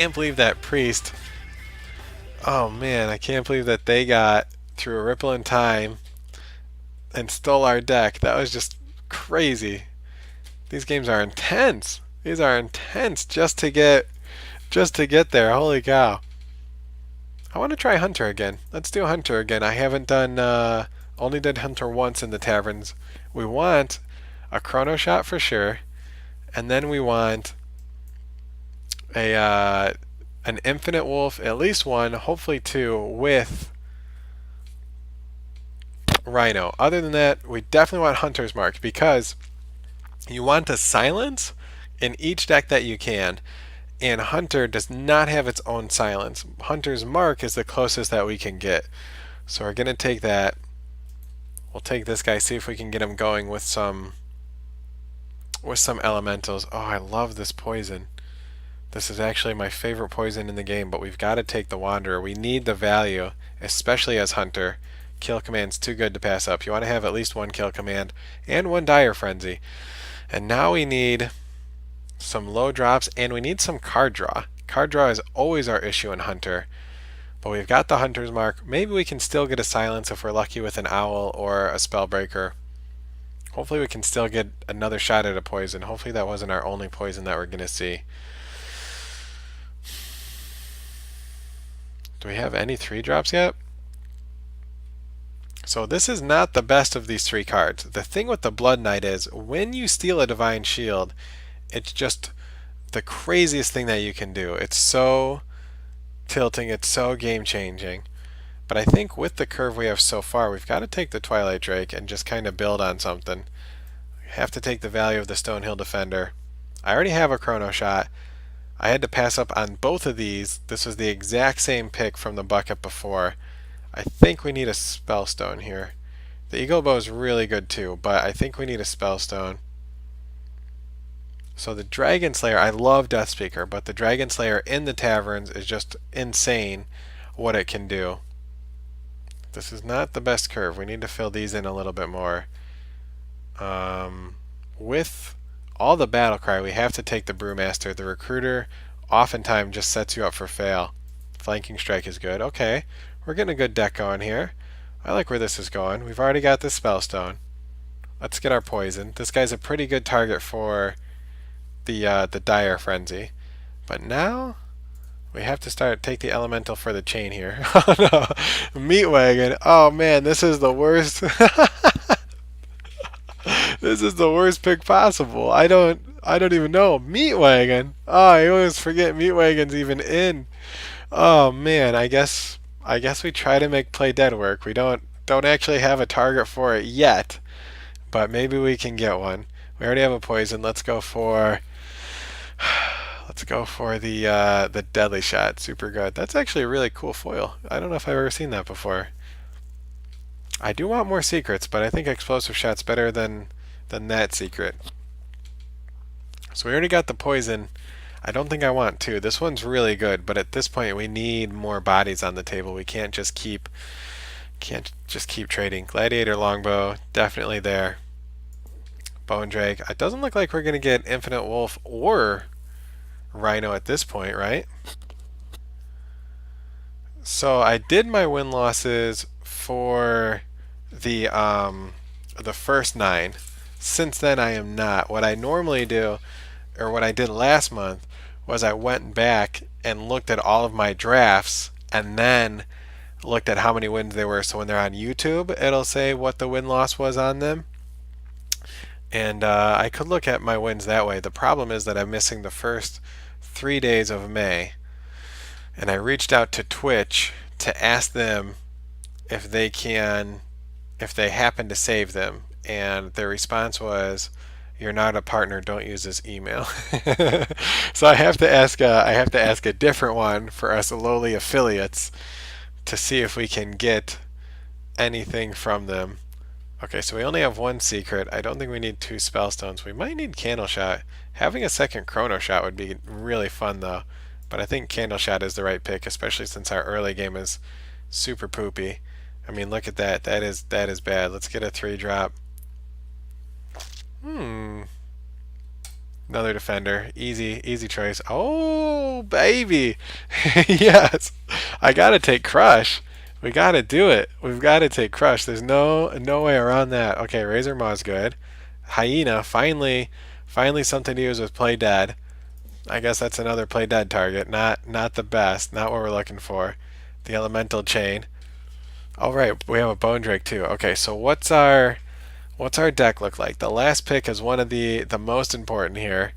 Can't believe that priest. Oh man, I can't believe that they got through a ripple in time and stole our deck. That was just crazy. These games are intense. These are intense just to get there. Holy cow. I want to try Hunter again. Let's do Hunter again. I haven't done only did Hunter once in the taverns. We want a Chronoshot for sure, and then we want a an Infinite Wolf, at least one, hopefully two, with Rhino. Other than that, we definitely want Hunter's Mark because you want to silence in each deck that you can, and Hunter does not have its own silence. Hunter's Mark is the closest that we can get. So we're going to take that. We'll take this guy, see if we can get him going with some elementals. Oh, I love this poison. This is actually my favorite poison in the game, but we've got to take the Wanderer. We need the value, especially as Hunter. Kill command's too good to pass up. You want to have at least one kill command and one Dire Frenzy. And now we need some low drops and we need some card draw. Card draw is always our issue in Hunter. But we've got the Hunter's Mark. Maybe we can still get a silence if we're lucky with an Owl or a Spellbreaker. Hopefully we can still get another shot at a poison. Hopefully that wasn't our only poison that we're going to see. Do we have any 3-drops yet? So this is not the best of these 3 cards. The thing with the Blood Knight is when you steal a Divine Shield, it's just the craziest thing that you can do. It's so tilting, it's so game changing. But I think with the curve we have so far, we've got to take the Twilight Drake and just kind of build on something. We have to take the value of the Stonehill Defender. I already have a Chronoshot. I had to pass up on both of these. This was the exact same pick from the bucket before. I think we need a Spellstone here. The Eagle Bow is really good too, but I think we need a Spellstone. So the Dragon Slayer, I love Death Speaker, but the Dragon Slayer in the taverns is just insane what it can do. This is not the best curve. We need to fill these in a little bit more. With all the battle cry, we have to take the Brewmaster. The Recruiter oftentimes just sets you up for fail. Flanking Strike is good. Okay, we're getting a good deck going here. I like where this is going. We've already got this Spellstone. Let's get our poison. This guy's a pretty good target for the Dire Frenzy. But now we have to take the Elemental for the chain here. Oh no, Meat Wagon. Oh man, this is the worst. This is the worst pick possible. I don't even know. Meat Wagon. Oh, I always forget Meat Wagon's even in. Oh man, I guess we try to make Play Dead work. We don't actually have a target for it yet, but maybe we can get one. We already have a poison. Let's go for the Deadly Shot. Super good. That's actually a really cool foil. I don't know if I've ever seen that before. I do want more secrets, but I think Explosive Shot's better than that secret. So we already got the poison. I don't think I want two. This one's really good, but at this point we need more bodies on the table. We can't just keep trading. Gladiator Longbow, definitely there. Bone Drake. It doesn't look like we're gonna get Infinite Wolf or Rhino at this point, right? So I did my win losses for the first 9. Since then I am not. What I normally do, or what I did last month, was I went back and looked at all of my drafts and then looked at how many wins they were. So when they're on YouTube, it'll say what the win loss was on them. And I could look at my wins that way. The problem is that I'm missing the first 3 days of May. And I reached out to Twitch to ask them if they happen to save them. And their response was, "You're not a partner. Don't use this email." So I have to ask a different one for us lowly affiliates to see if we can get anything from them. Okay, so we only have one secret. I don't think we need 2 Spellstones. We might need Candleshot. Having a second Chronoshot would be really fun though. But I think Candleshot is the right pick, especially since our early game is super poopy. I mean, look at that. That is bad. Let's get a 3-drop. Another defender. Easy choice. Oh, baby. Yes. I got to take Crush. We got to do it. We've got to take Crush. There's no way around that. Okay, Razor Maw's good. Hyena, finally something to use with Play Dead. I guess that's another Play Dead target. Not the best. Not what we're looking for. The Elemental Chain. All right, we have a Bone Drake too. Okay, so what's our deck look like? The last pick is one of the most important here.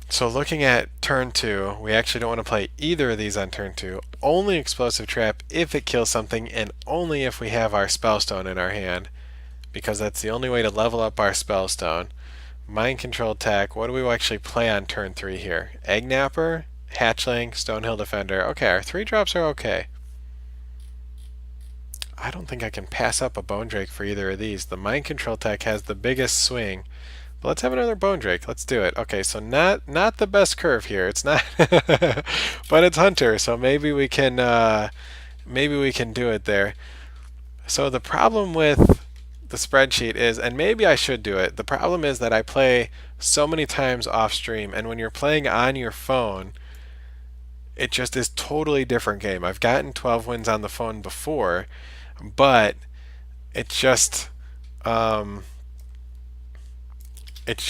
So looking at turn 2, we actually don't want to play either of these on turn 2. Only Explosive Trap if it kills something, and only if we have our Spellstone in our hand, because that's the only way to level up our Spellstone. Mind Control Attack, what do we actually play on turn 3 here? Egg Napper, Hatchling, Stonehill Defender. Okay, our 3 drops are okay. I don't think I can pass up a Bone Drake for either of these. The Mind Control Attack has the biggest swing. But let's have another Bone Drake. Let's do it. Okay, so not the best curve here. It's not, but it's Hunter, so maybe we can do it there. So the problem with the spreadsheet is, and maybe I should do it, the problem is that I play so many times off stream, and when you're playing on your phone, it just is totally different game. I've gotten 12 wins on the phone before, but it's just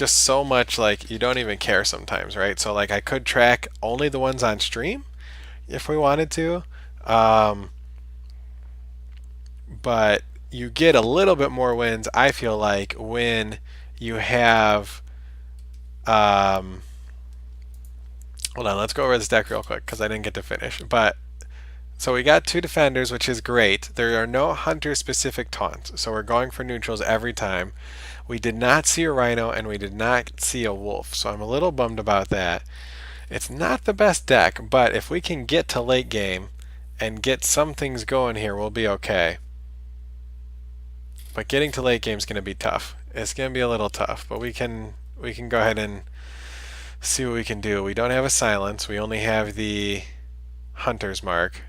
so much like you don't even care sometimes, right? So like I could track only the ones on stream if we wanted to, but you get a little bit more wins, I feel like, when you have hold on, let's go over this deck real quick because I didn't get to finish. But so we got 2 defenders, which is great. There are no hunter specific taunts, so we're going for neutrals every time. We did not see a rhino and we did not see a wolf, so I'm a little bummed about that. It's not the best deck, but if we can get to late game and get some things going here, we'll be okay. But getting to late game is going to be tough. It's going to be a little tough, but we can go ahead and see what we can do. We don't have a silence. We only have the hunter's mark.